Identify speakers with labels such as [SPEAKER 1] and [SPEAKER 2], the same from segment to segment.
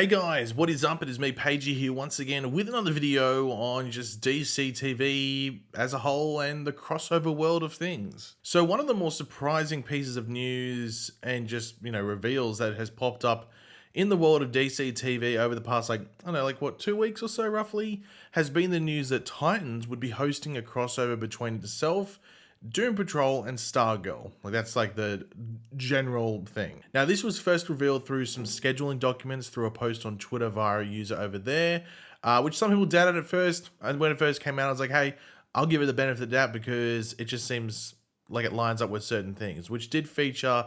[SPEAKER 1] Hey guys, what is up? It is me, Pagey, here once again with another video on just DC TV as a whole and the crossover world of things. So one of the more surprising pieces of news and just, reveals that has popped up in the world of DC TV over the past, 2 weeks or so roughly, has been the news that Titans would be hosting a crossover between itself, Doom Patrol, and Stargirl. That's the general thing. Now, this was first revealed through some scheduling documents through a post on Twitter via a user over there, which some people doubted at first. And when it first came out, I was like, hey, I'll give it the benefit of the doubt because it just seems like it lines up with certain things, which did feature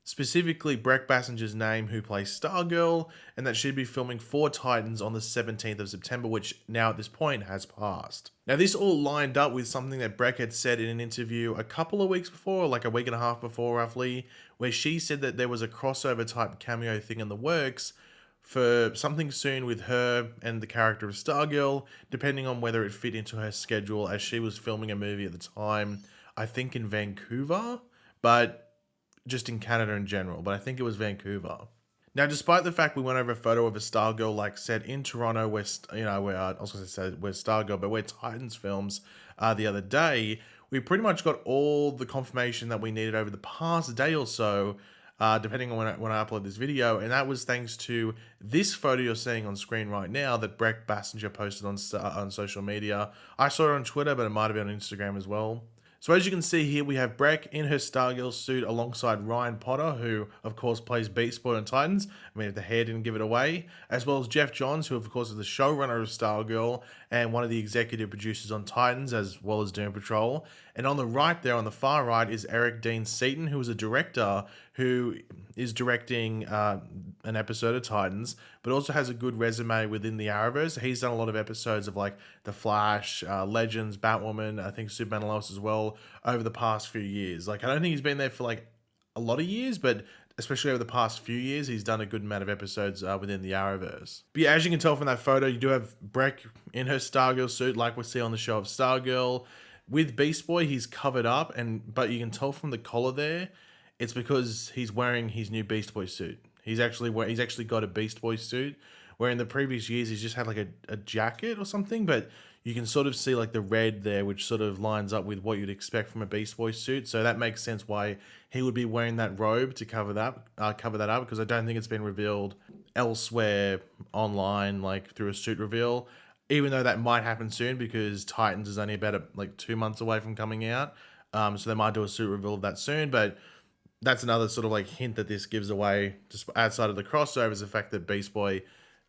[SPEAKER 1] specifically Brec Bassinger's name, who plays Stargirl, and that she'd be filming for Titans on the 17th of September, which now at this point has passed. Now, this all lined up with something that Brec had said in an interview a couple of weeks before, like a week and a half before roughly, where she said that there was a crossover type cameo thing in the works for something soon with her and the character of Stargirl, depending on whether it fit into her schedule, as she was filming a movie at the time, I think in Vancouver, but just in Canada in general, but I think it was Vancouver. Now, despite the fact we went over a photo of a Stargirl set in Toronto, where I was going to say where Stargirl, but where Titans films the other day, we pretty much got all the confirmation that we needed over the past day or so, depending on when I upload this video, and that was thanks to this photo you're seeing on screen right now that Brec Bassinger posted on social media. I saw it on Twitter, but it might have been on Instagram as well. So as you can see here, we have Brec in her Stargirl suit alongside Ryan Potter, who of course plays Beast Boy on Titans. I mean, if the hair didn't give it away. As well as Geoff Johns, who of course is the showrunner of Stargirl and one of the executive producers on Titans, as well as Doom Patrol. And on the right there, on the far right, is Eric Dean Seaton, who is a director who is directing an episode of Titans, but also has a good resume within the Arrowverse. He's done a lot of episodes of The Flash, Legends, Batwoman, I think Superman and Lois as well, over the past few years. I don't think he's been there for a lot of years, but especially over the past few years, he's done a good amount of episodes within the Arrowverse. But yeah, as you can tell from that photo, you do have Brec in her Stargirl suit, like we see on the show of Stargirl. With Beast Boy, he's covered up, but you can tell from the collar there, it's because he's wearing his new Beast Boy suit. He's actually got a Beast Boy suit, where in the previous years he's just had a jacket or something, but you can sort of see the red there, which sort of lines up with what you'd expect from a Beast Boy suit. So that makes sense why he would be wearing that robe to cover that up, because I don't think it's been revealed elsewhere online, through a suit reveal. Even though that might happen soon, because Titans is only about 2 months away from coming out. So they might do a suit reveal of that soon, but that's another sort of hint that this gives away, just outside of the crossover, is the fact that Beast Boy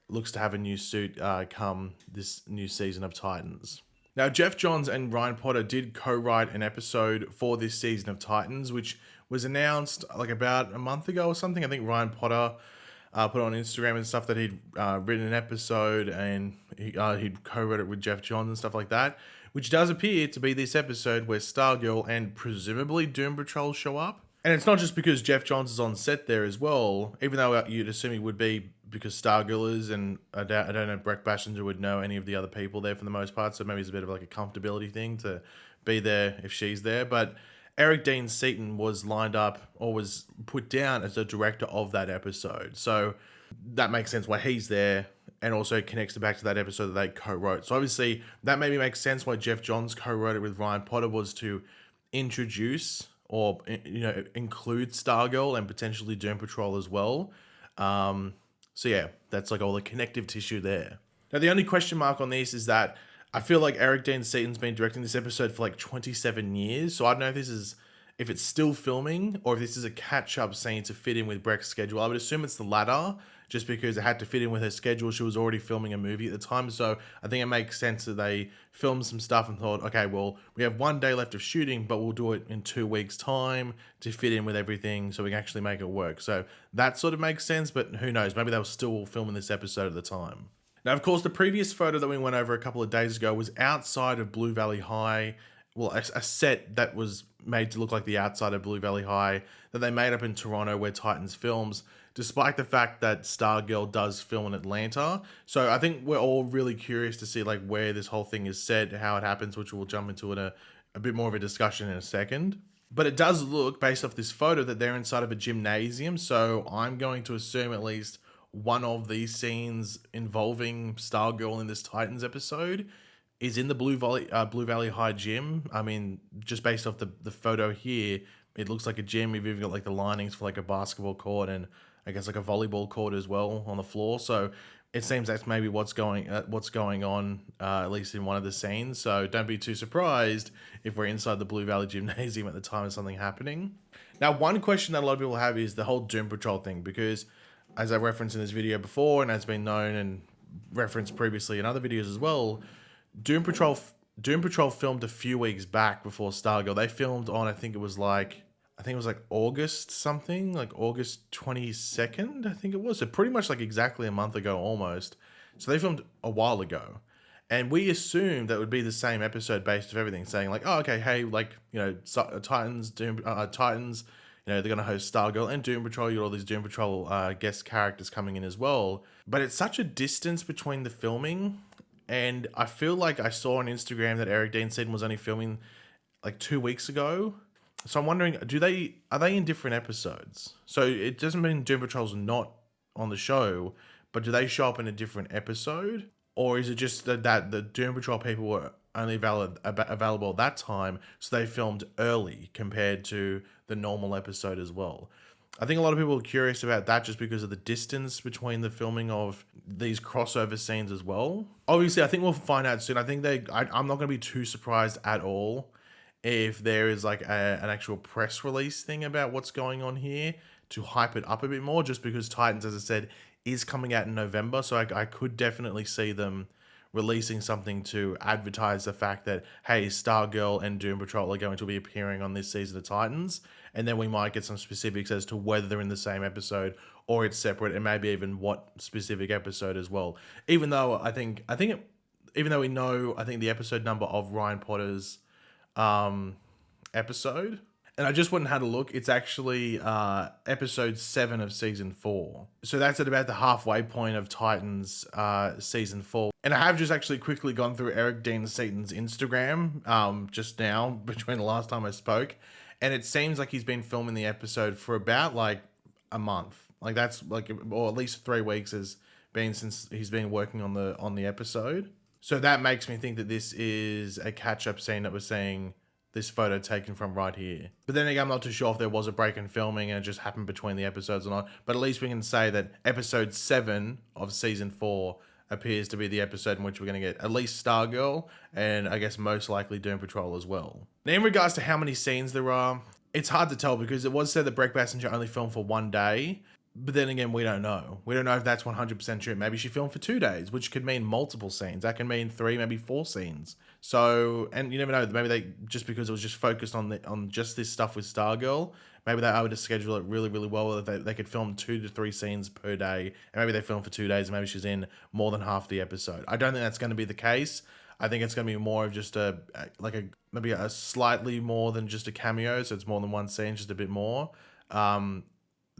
[SPEAKER 1] looks to have a new suit come this new season of Titans. Now, Geoff Johns and Ryan Potter did co-write an episode for this season of Titans, which was announced about a month ago or something. I think Ryan Potter put on Instagram and stuff that he'd written an episode, and he'd co-wrote it with Geoff Johns and stuff like that, which does appear to be this episode where Stargirl and presumably Doom Patrol show up. And it's not just because Geoff Johns is on set there as well, even though you'd assume he would be because Stargirl is, and I don't know if Brec Bassinger would know any of the other people there for the most part, so maybe it's a bit of a comfortability thing to be there if she's there. But Eric Dean Seaton was lined up, or was put down as the director of that episode. So that makes sense why he's there, and also connects it back to that episode that they co-wrote. So obviously that maybe makes sense why Geoff Johns co-wrote it with Ryan Potter, was to introduce or include Stargirl and potentially Doom Patrol as well. So yeah, that's all the connective tissue there. Now, the only question mark on this is that I feel like Eric Dean Seaton's been directing this episode for 27 years. So I don't know if it's still filming, or if this is a catch-up scene to fit in with Brec's schedule. I would assume it's the latter, just because it had to fit in with her schedule. She was already filming a movie at the time. So I think it makes sense that they filmed some stuff and thought, okay, well, we have 1 day left of shooting, but we'll do it in 2 weeks' time to fit in with everything so we can actually make it work. So that sort of makes sense, but who knows? Maybe they were still filming this episode at the time. Now, of course, the previous photo that we went over a couple of days ago was outside of Blue Valley High. Well, a set that was made to look like the outside of Blue Valley High that they made up in Toronto, where Titans films, despite the fact that Stargirl does film in Atlanta. So I think we're all really curious to see where this whole thing is set, how it happens, which we'll jump into in a bit more of a discussion in a second. But it does look, based off this photo, that they're inside of a gymnasium. So I'm going to assume at least one of these scenes involving Stargirl in this Titans episode is in the Blue Valley High gym. I mean, just based off the photo here, it looks like a gym. You've even got like the linings for like a basketball court and I guess like a volleyball court as well on the floor. So it seems that's maybe what's going on, at least in one of the scenes. So don't be too surprised if we're inside the Blue Valley Gymnasium at the time of something happening. Now, one question that a lot of people have is the whole Doom Patrol thing, because as I referenced in this video before and has been known and referenced previously in other videos as well, Doom Patrol filmed a few weeks back before Stargirl. They filmed on, I think it was like August something, like August 22nd, I think it was. So pretty much like exactly a month ago almost. So they filmed a while ago. And we assumed that would be the same episode based of everything, saying like, oh, okay, hey, like, you know, Titans, Titans, you know, they're going to host Stargirl and Doom Patrol. You got all these Doom Patrol guest characters coming in as well. But it's such a distance between the filming. And I feel like I saw on Instagram that Eric Dean Seaton was only filming like 2 weeks ago. So I'm wondering, are they in different episodes? So it doesn't mean Doom Patrol's not on the show, but do they show up in a different episode? Or is it just that the Doom Patrol people were only available at that time, so they filmed early compared to the normal episode as well? I think a lot of people are curious about that just because of the distance between the filming of these crossover scenes as well. Obviously, I think we'll find out soon. I think I'm not going to be too surprised at all if there is like an actual press release thing about what's going on here to hype it up a bit more, just because Titans, as I said, is coming out in November. So I could definitely see them releasing something to advertise the fact that, hey, Stargirl and Doom Patrol are going to be appearing on this season of Titans. And then we might get some specifics as to whether they're in the same episode or it's separate, and maybe even what specific episode as well. Even though even though we know, I think the episode number of Ryan Potter's episode, and I just went and had a look. It's actually episode 7 of season 4. So that's at about the halfway point of Titans season 4. And I have just actually quickly gone through Eric Dean Seaton's Instagram just now between the last time I spoke, and it seems like he's been filming the episode for about like a month. Like that's like, or at least 3 weeks has been since he's been working on the episode. So that makes me think that this is a catch-up scene that we're seeing this photo taken from right here. But then again, I'm not too sure if there was a break in filming and it just happened between the episodes or not. But at least we can say that episode 7 of season 4 appears to be the episode in which we're going to get at least Stargirl and I guess most likely Doom Patrol as well. Now, in regards to how many scenes there are, it's hard to tell because it was said that Brec Bassinger only filmed for 1 day. But then again, we don't know. We don't know if that's 100% true. Maybe she filmed for 2 days, which could mean multiple scenes. That can mean 3, maybe 4 scenes. So, and you never know. Maybe they, just because it was just focused on just this stuff with Stargirl, maybe they are able to schedule it really, really well. That they could film 2 to 3 scenes per day, and maybe they film for 2 days, and maybe she's in more than half the episode. I don't think that's going to be the case. I think it's going to be more of just maybe a slightly more than just a cameo. So it's more than 1 scene, just a bit more.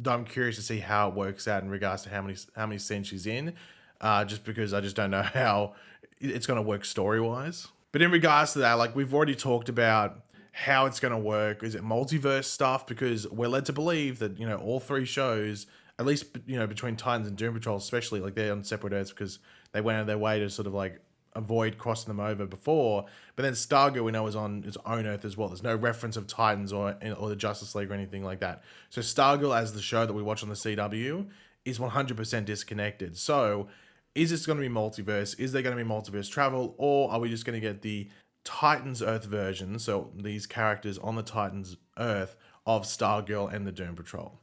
[SPEAKER 1] I'm curious to see how it works out in regards to how many scenes she's in, just because I just don't know how it's going to work story-wise. But in regards to that, like we've already talked about how it's going to work. Is it multiverse stuff? Because we're led to believe that, you know, all 3 shows, at least, you know, between Titans and Doom Patrol especially, like they're on separate Earths because they went out of their way to sort of like avoid crossing them over before. But then Stargirl, we know, is on its own Earth as well. There's no reference of Titans or the Justice League or anything like that. So Stargirl, as the show that we watch on the CW, is 100% disconnected. So is this going to be multiverse? Is there going to be multiverse travel? Or are we just going to get the Titans Earth version, so these characters on the Titans Earth, of Stargirl and the Doom Patrol?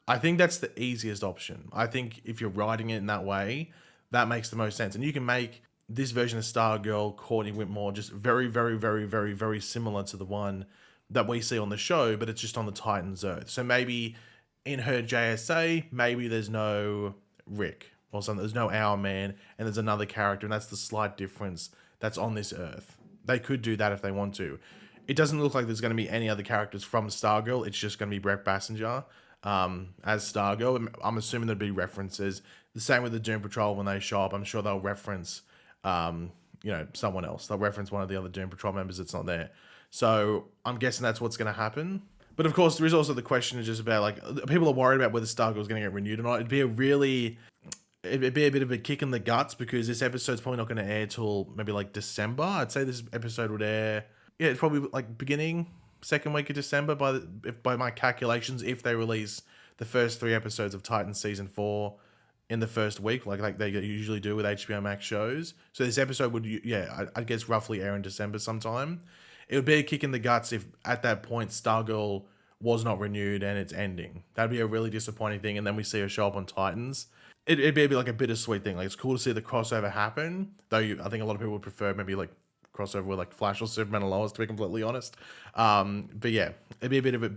[SPEAKER 1] I think that's the easiest option. I think if you're writing it in that way, that makes the most sense. And you can make this version of Stargirl, Courtney Whitmore, just very, very, very, very, very similar to the one that we see on the show, but it's just on the Titans Earth. So maybe in her JSA, maybe there's no Rick or something. There's no Hourman, and there's another character, and that's the slight difference that's on this Earth. They could do that if they want to. It doesn't look like there's going to be any other characters from Stargirl. It's just going to be Brec Bassinger as Stargirl. I'm assuming there'll be references. The same with the Doom Patrol when they show up. I'm sure they'll reference someone else. They'll reference one of the other Doom Patrol members that's not there. So I'm guessing that's what's going to happen. But of course, there is also the question is just about, like, people are worried about whether Stargirl is going to get renewed or not. It'd be a really it'd be a bit of a kick in the guts because this episode's probably not going to air till maybe like December. I'd say this episode would air, yeah, it's probably like beginning second week of December by my calculations, if they release the first 3 episodes of Titan season 4 in the first week, like they usually do with HBO Max shows. So this episode would, yeah, I guess roughly air in December sometime. It would be a kick in the guts if at that point Stargirl was not renewed and it's ending. That'd be a really disappointing thing, and then we see her show up on Titans. It'd be like a bittersweet thing. Like, it's cool to see the crossover happen, though I think a lot of people would prefer maybe like crossover with like Flash or Superman and Lois, to be completely honest. But yeah, it'd be a bit of a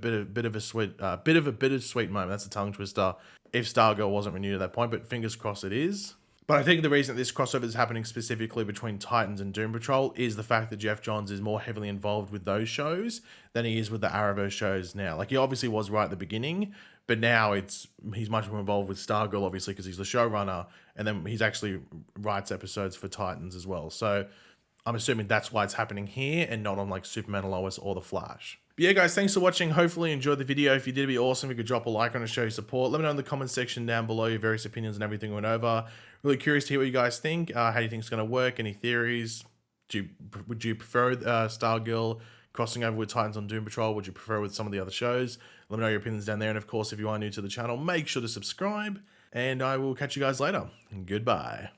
[SPEAKER 1] bittersweet moment. That's a tongue twister. If Stargirl wasn't renewed at that point, but fingers crossed it is. But I think the reason that this crossover is happening specifically between Titans and Doom Patrol is the fact that Jeff Johns is more heavily involved with those shows than he is with the Arrowverse shows now. Like, he obviously was right at the beginning, but now he's much more involved with Stargirl, obviously, because he's the showrunner, and then he's actually writes episodes for Titans as well. So I'm assuming that's why it's happening here and not on like Superman and Lois or The Flash. But yeah, guys, thanks for watching. Hopefully you enjoyed the video. If you did, it'd be awesome if you could drop a like on it to show your support. Let me know in the comments section down below your various opinions and everything we went over. Really curious to hear what you guys think. How do you think it's going to work? Any theories? Would you prefer Stargirl crossing over with Titans on Doom Patrol? Would you prefer with some of the other shows? Let me know your opinions down there. And of course, if you are new to the channel, make sure to subscribe. And I will catch you guys later. Goodbye.